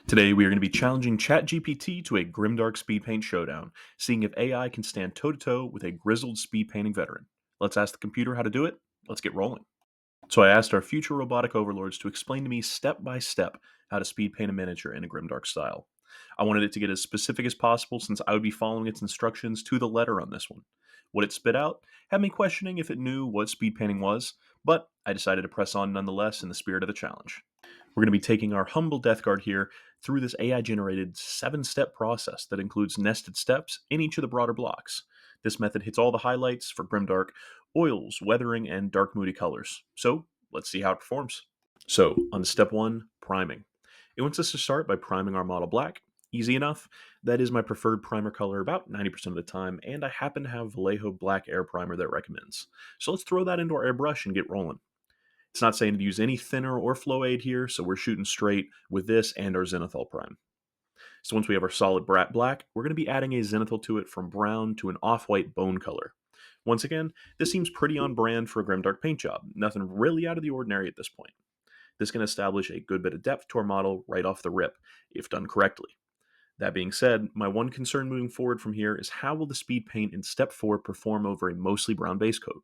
Today, we are going to be challenging ChatGPT to a Grimdark speed paint showdown, seeing if AI can stand toe to toe with a grizzled speed painting veteran. Let's ask the computer how to do it. Let's get rolling. So, I asked our future robotic overlords to explain to me step by step how to speed paint a miniature in a Grimdark style. I wanted it to get as specific as possible since I would be following its instructions to the letter on this one. What it spit out had me questioning if it knew what speed painting was, but I decided to press on nonetheless in the spirit of the challenge. We're going to be taking our humble Death Guard here through this AI generated 7 step process that includes nested steps in each of the broader blocks. This method hits all the highlights for Grimdark, oils, weathering, and dark moody colors. So let's see how it performs. So, on step 1, priming. It wants us to start by priming our model black. Easy enough. That is my preferred primer color about 90% of the time, and I happen to have Vallejo Black Air Primer that recommends. So let's throw that into our airbrush and get rolling. It's not saying to use any thinner or flow aid here, so we're shooting straight with this and our zenithal prime. So once we have our solid black, we're going to be adding a zenithal to it from brown to an off-white bone color. Once again, this seems pretty on brand for a grimdark paint job. Nothing really out of the ordinary at this point. This can establish a good bit of depth to our model right off the rip, if done correctly. That being said, my one concern moving forward from here is how will the speed paint in step 4 perform over a mostly brown base coat?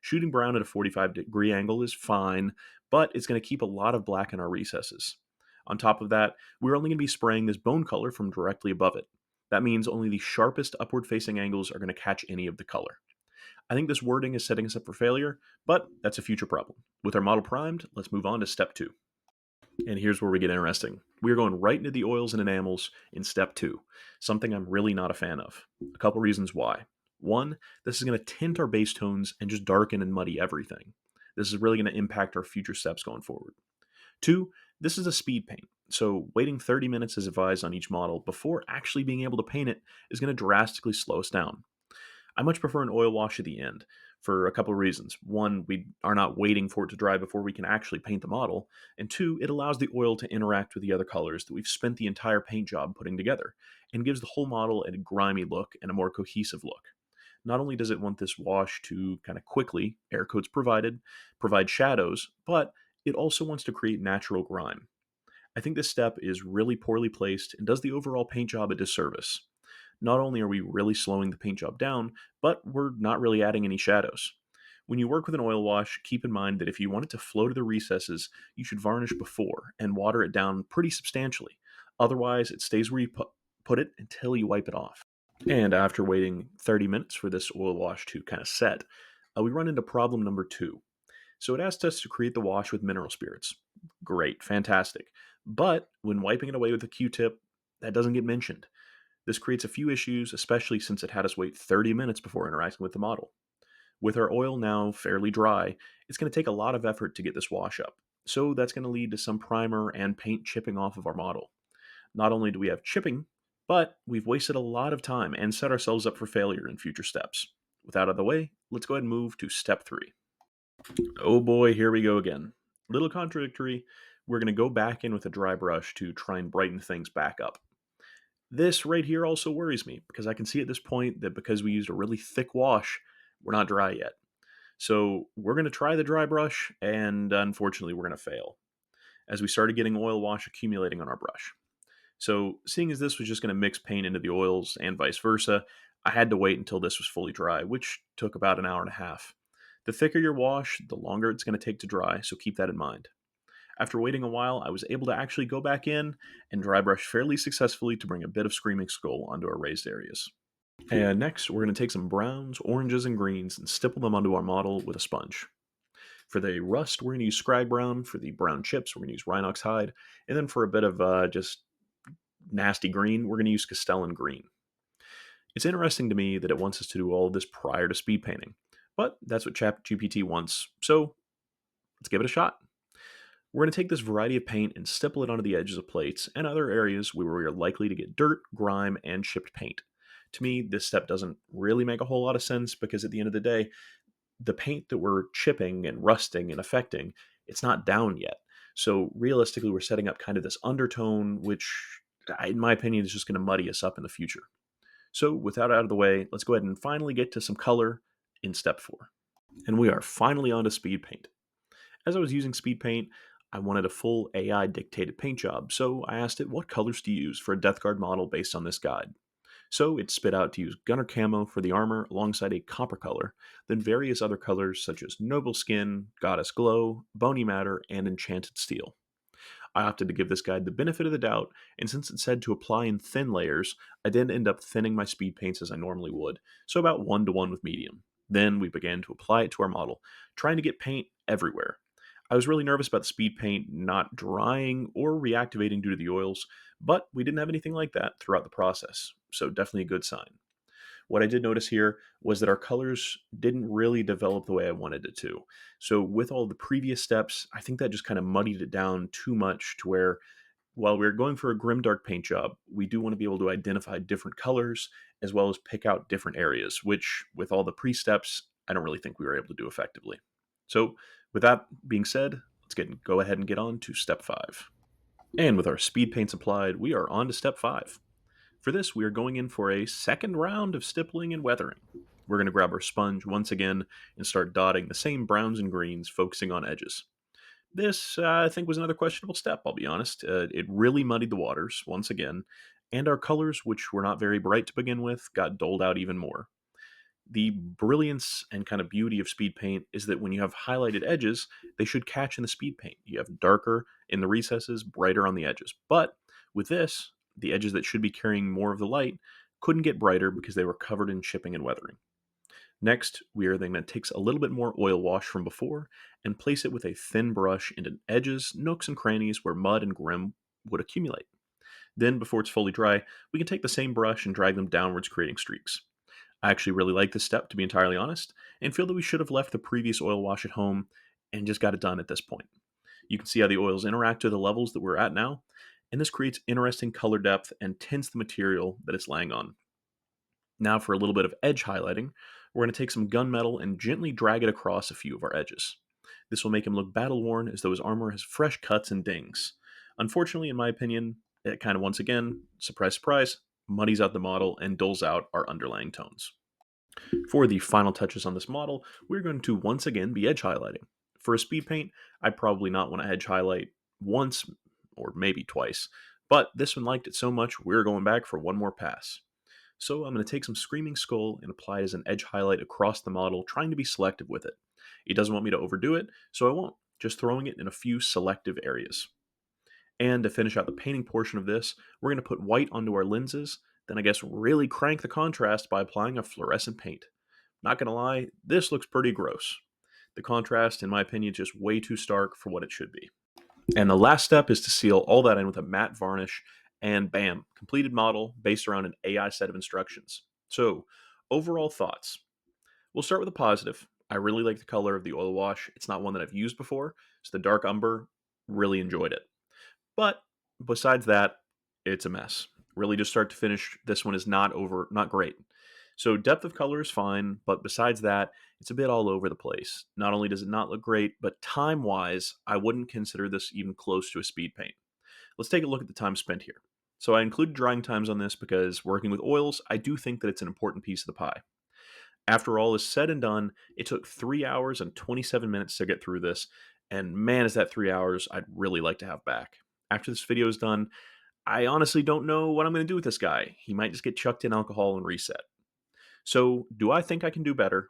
Shooting brown at a 45-degree angle is fine, but it's going to keep a lot of black in our recesses. On top of that, we're only going to be spraying this bone color from directly above it. That means only the sharpest upward facing angles are going to catch any of the color. I think this wording is setting us up for failure, but that's a future problem. With our model primed, let's move on to step 2. And here's where we get interesting. We are going right into the oils and enamels in step 2, something I'm really not a fan of. A couple reasons why. One, this is going to tint our base tones and just darken and muddy everything. This is really going to impact our future steps going forward. Two, this is a speed paint, so waiting 30 minutes as advised on each model before actually being able to paint it is going to drastically slow us down. I much prefer an oil wash at the end for a couple of reasons. One, we are not waiting for it to dry before we can actually paint the model. And two, it allows the oil to interact with the other colors that we've spent the entire paint job putting together and gives the whole model a grimy look and a more cohesive look. Not only does it want this wash to kind of quickly, air quotes provided, provide shadows, but it also wants to create natural grime. I think this step is really poorly placed and does the overall paint job a disservice. Not only are we really slowing the paint job down, but we're not really adding any shadows. When you work with an oil wash, keep in mind that if you want it to flow to the recesses, you should varnish before and water it down pretty substantially. Otherwise, it stays where you put it until you wipe it off. And after waiting 30 minutes for this oil wash to kind of set, we run into problem number 2. So it asked us to create the wash with mineral spirits. Great, fantastic. But when wiping it away with a Q-tip, that doesn't get mentioned. This creates a few issues, especially since it had us wait 30 minutes before interacting with the model. With our oil now fairly dry, it's going to take a lot of effort to get this wash up. So that's going to lead to some primer and paint chipping off of our model. Not only do we have chipping, but we've wasted a lot of time and set ourselves up for failure in future steps. With that out of the way, let's go ahead and move to step 3. Oh boy, here we go again. Little contradictory, we're going to go back in with a dry brush to try and brighten things back up. This right here also worries me because I can see at this point that because we used a really thick wash, we're not dry yet. So we're going to try the dry brush, and unfortunately, we're going to fail as we started getting oil wash accumulating on our brush. So, seeing as this was just going to mix paint into the oils and vice versa, I had to wait until this was fully dry, which took about an hour and a half. The thicker your wash, the longer it's going to take to dry, so keep that in mind. After waiting a while, I was able to actually go back in and dry brush fairly successfully to bring a bit of Screaming Skull onto our raised areas. And next, we're going to take some browns, oranges, and greens and stipple them onto our model with a sponge. For the rust, we're going to use Scrag Brown. For the brown chips, we're going to use Rhinox Hide. And then for a bit of just nasty green, we're going to use Castellan Green. It's interesting to me that it wants us to do all of this prior to speed painting, but that's what ChatGPT wants, so let's give it a shot. We're going to take this variety of paint and stipple it onto the edges of plates and other areas where we are likely to get dirt, grime, and chipped paint. To me, this step doesn't really make a whole lot of sense because at the end of the day, the paint that we're chipping and rusting and affecting, it's not down yet. So realistically, we're setting up kind of this undertone, which, in my opinion, is just going to muddy us up in the future. So with that out of the way, let's go ahead and finally get to some color in step 4. And we are finally on to speed paint. As I was using speed paint, I wanted a full AI dictated paint job, so I asked it what colors to use for a Death Guard model based on this guide. So it spit out to use gunner camo for the armor alongside a copper color, then various other colors such as noble skin, goddess glow, bony matter, and enchanted steel. I opted to give this guide the benefit of the doubt, and since it said to apply in thin layers, I didn't end up thinning my speed paints as I normally would, so about 1 to 1 with medium. Then we began to apply it to our model, trying to get paint everywhere. I was really nervous about the speed paint not drying or reactivating due to the oils, but we didn't have anything like that throughout the process, so definitely a good sign. What I did notice here was that our colors didn't really develop the way I wanted it to. So, with all the previous steps, I think that just kind of muddied it down too much to where, while we're going for a grimdark paint job, we do want to be able to identify different colors as well as pick out different areas, which, with all the pre steps, I don't really think we were able to do effectively. So, with that being said, go ahead and get on to step 5. And with our speed paints applied, we are on to step 5. For this, we are going in for a second round of stippling and weathering. We're going to grab our sponge once again and start dotting the same browns and greens, focusing on edges. This, I think, was another questionable step, I'll be honest. It really muddied the waters once again, and our colors, which were not very bright to begin with, got doled out even more. The brilliance and kind of beauty of speed paint is that when you have highlighted edges, they should catch in the speed paint. You have darker in the recesses, brighter on the edges. But with this, the edges that should be carrying more of the light couldn't get brighter because they were covered in chipping and weathering. Next, we are then going to take a little bit more oil wash from before and place it with a thin brush into edges, nooks, and crannies where mud and grim would accumulate. Then, before it's fully dry, we can take the same brush and drag them downwards, creating streaks. I actually really like this step, to be entirely honest, and feel that we should have left the previous oil wash at home and just got it done at this point. You can see how the oils interact to the levels that we're at now, and this creates interesting color depth and tints the material that it's laying on. Now, for a little bit of edge highlighting, we're going to take some gunmetal and gently drag it across a few of our edges. This will make him look battle worn as though his armor has fresh cuts and dings. Unfortunately, in my opinion, it kind of once again, surprise, surprise, muddies out the model and dulls out our underlying tones. For the final touches on this model, we're going to once again be edge highlighting. For a speed paint, I'd probably not want to edge highlight once or maybe twice, but this one liked it so much we're going back for one more pass. So I'm going to take some Screaming Skull and apply it as an edge highlight across the model, trying to be selective with it. It doesn't want me to overdo it, so I won't, just throwing it in a few selective areas. And to finish out the painting portion of this, we're going to put white onto our lenses, then I guess really crank the contrast by applying a fluorescent paint. Not gonna lie, this looks pretty gross. The contrast, in my opinion, is just way too stark for what it should be. And the last step is to seal all that in with a matte varnish, and bam, completed model based around an AI set of instructions. So, overall thoughts. We'll start with a positive. I really like the color of the oil wash. It's not one that I've used before, so the dark umber, really enjoyed it. But besides that, it's a mess. Really, just start to finish, this one is not great. So depth of color is fine, but besides that, it's a bit all over the place. Not only does it not look great, but time-wise, I wouldn't consider this even close to a speed paint. Let's take a look at the time spent here. So I included drying times on this because working with oils, I do think that it's an important piece of the pie. After all is said and done, it took 3 hours and 27 minutes to get through this, and man, is that 3 hours I'd really like to have back. After this video is done, I honestly don't know what I'm going to do with this guy. He might just get chucked in alcohol and reset. So, do I think I can do better?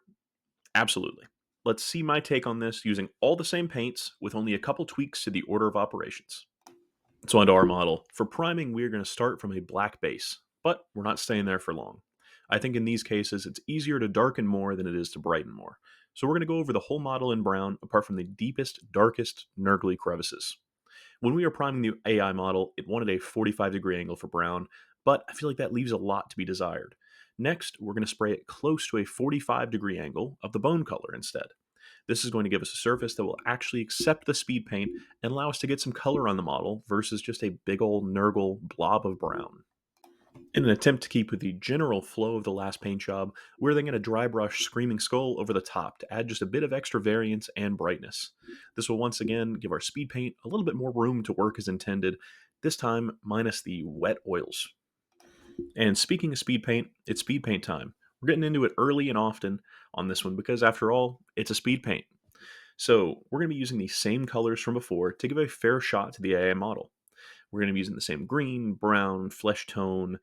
Absolutely. Let's see my take on this using all the same paints with only a couple tweaks to the order of operations. So, onto our model. For priming, we're going to start from a black base, but we're not staying there for long. I think in these cases, it's easier to darken more than it is to brighten more. So, we're going to go over the whole model in brown, apart from the deepest, darkest, nurgly crevices. When we were priming the AI model, it wanted a 45-degree angle for brown, but I feel like that leaves a lot to be desired. Next, we're going to spray it close to a 45-degree angle of the bone color instead. This is going to give us a surface that will actually accept the speed paint and allow us to get some color on the model versus just a big old nurgle blob of brown. In an attempt to keep with the general flow of the last paint job, we're then going to dry brush Screaming Skull over the top to add just a bit of extra variance and brightness. This will once again give our speed paint a little bit more room to work as intended, this time minus the wet oils. And speaking of speed paint, it's speed paint time. We're getting into it early and often on this one because, after all, it's a speed paint. So we're going to be using the same colors from before to give a fair shot to the AI model. We're going to be using the same green, brown, flesh tone,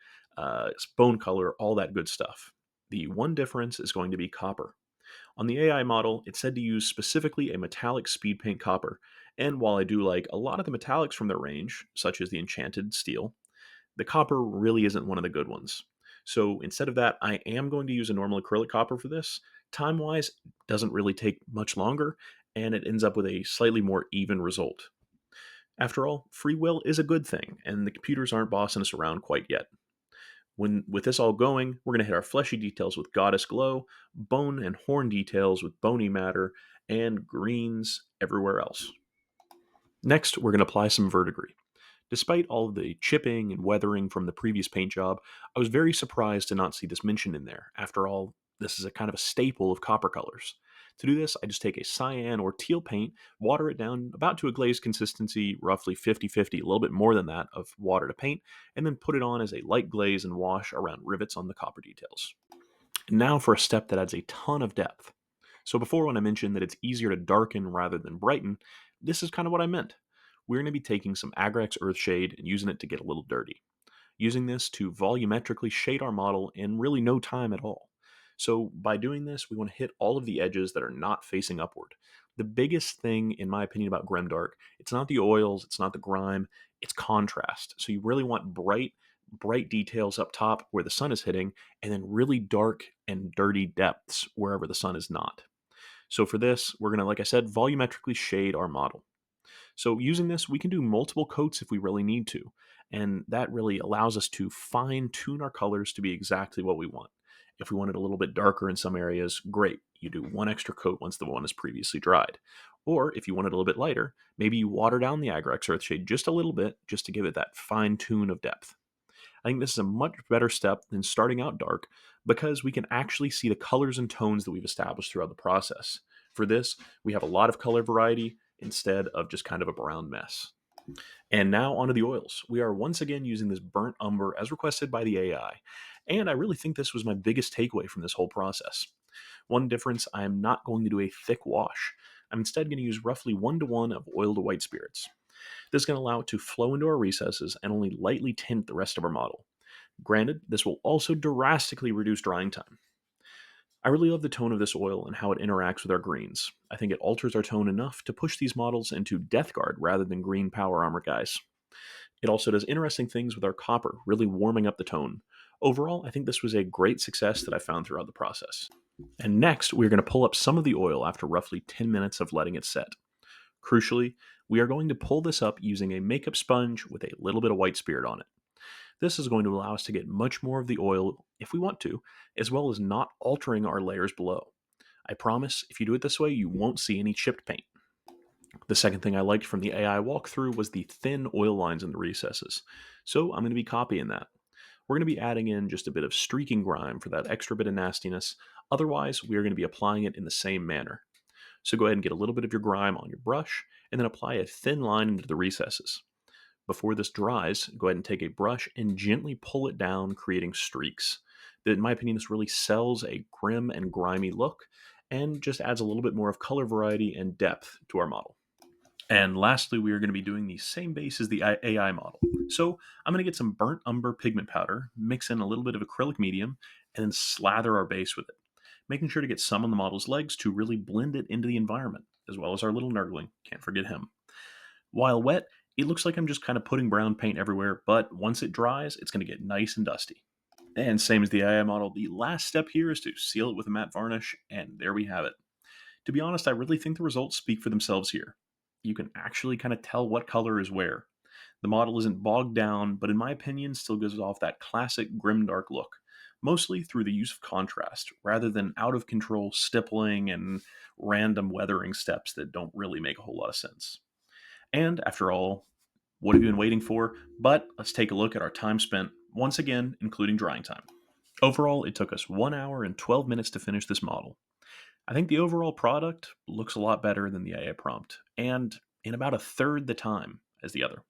bone color, all that good stuff. The one difference is going to be copper. On the AI model, it said to use specifically a metallic speed paint copper, and while I do like a lot of the metallics from their range, such as the enchanted steel, the copper really isn't one of the good ones. So instead of that, I am going to use a normal acrylic copper for this. Time wise, doesn't really take much longer, and it ends up with a slightly more even result. After all, free will is a good thing, and the computers aren't bossing us around quite yet. When with this all going, we're going to hit our fleshy details with goddess glow, bone and horn details with bony matter, and greens everywhere else. Next, we're going to apply some verdigris. Despite all of the chipping and weathering from the previous paint job, I was very surprised to not see this mentioned in there. After all, this is a kind of a staple of copper colors. To do this, I just take a cyan or teal paint, water it down about to a glaze consistency, roughly 50-50, a little bit more than that of water to paint, and then put it on as a light glaze and wash around rivets on the copper details. And now for a step that adds a ton of depth. So before when I mentioned that it's easier to darken rather than brighten, this is kind of what I meant. We're going to be taking some Agrax Earthshade and using it to get a little dirty. Using this to volumetrically shade our model in really no time at all. So by doing this, we want to hit all of the edges that are not facing upward. The biggest thing, in my opinion, about Grimdark, it's not the oils, it's not the grime, it's contrast. So you really want bright details up top where the sun is hitting, and then really dark and dirty depths wherever the sun is not. So for this, we're going to, like I said, volumetrically shade our model. So using this, we can do multiple coats if we really need to. And that really allows us to fine tune our colors to be exactly what we want. If we want it a little bit darker in some areas, great. You do one extra coat once the one is previously dried. Or if you want it a little bit lighter, maybe you water down the Agrax Earthshade just a little bit just to give it that fine tune of depth. I think this is a much better step than starting out dark because we can actually see the colors and tones that we've established throughout the process. For this, we have a lot of color variety instead of just kind of a brown mess. And now onto the oils. We are once again using this burnt umber as requested by the AI. And I really think this was my biggest takeaway from this whole process. One difference, I am not going to do a thick wash. I'm instead going to use roughly 1-to-1 of oil to white spirits. This is going to allow it to flow into our recesses and only lightly tint the rest of our model. Granted, this will also drastically reduce drying time. I really love the tone of this oil and how it interacts with our greens. I think it alters our tone enough to push these models into Death Guard rather than green power armor guys. It also does interesting things with our copper, really warming up the tone. Overall, I think this was a great success that I found throughout the process. And next, we're going to pull up some of the oil after roughly 10 minutes of letting it set. Crucially, we are going to pull this up using a makeup sponge with a little bit of white spirit on it. This is going to allow us to get much more of the oil if we want to, as well as not altering our layers below. I promise, if you do it this way, you won't see any chipped paint. The second thing I liked from the AI walkthrough was the thin oil lines in the recesses. So I'm going to be copying that. We're going to be adding in just a bit of streaking grime for that extra bit of nastiness. Otherwise, we are going to be applying it in the same manner. So go ahead and get a little bit of your grime on your brush, and then apply a thin line into the recesses. Before this dries, go ahead and take a brush and gently pull it down, creating streaks. In my opinion, this really sells a grim and grimy look and just adds a little bit more of color variety and depth to our model. And lastly, we are going to be doing the same base as the AI model. So I'm going to get some burnt umber pigment powder, mix in a little bit of acrylic medium, and then slather our base with it, making sure to get some on the model's legs to really blend it into the environment, as well as our little nerdling. Can't forget him. While wet, it looks like I'm just kind of putting brown paint everywhere, but once it dries, it's going to get nice and dusty. And same as the AI model, the last step here is to seal it with a matte varnish, and there we have it. To be honest, I really think the results speak for themselves here. You can actually kind of tell what color is where. The model isn't bogged down, but in my opinion, still gives off that classic grimdark look, mostly through the use of contrast, rather than out of control stippling and random weathering steps that don't really make a whole lot of sense. And after all, what have you been waiting for? But let's take a look at our time spent, once again, including drying time. Overall, it took us 1 hour and 12 minutes to finish this model. I think the overall product looks a lot better than the AI prompt, and in about a third the time as the other.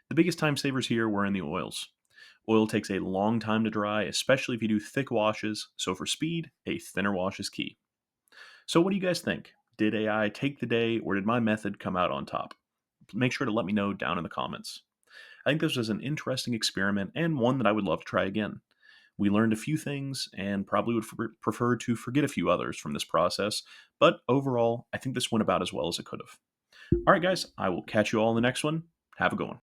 The biggest time savers here were in the oils. Oil takes a long time to dry, especially if you do thick washes, so for speed, a thinner wash is key. So what do you guys think? did AI take the day or did my method come out on top? Make sure to let me know down in the comments. I think this was an interesting experiment and one that I would love to try again. We learned a few things and probably would prefer to forget a few others from this process, but overall, I think this went about as well as it could have. All right, guys, I will catch you all in the next one. Have a good one.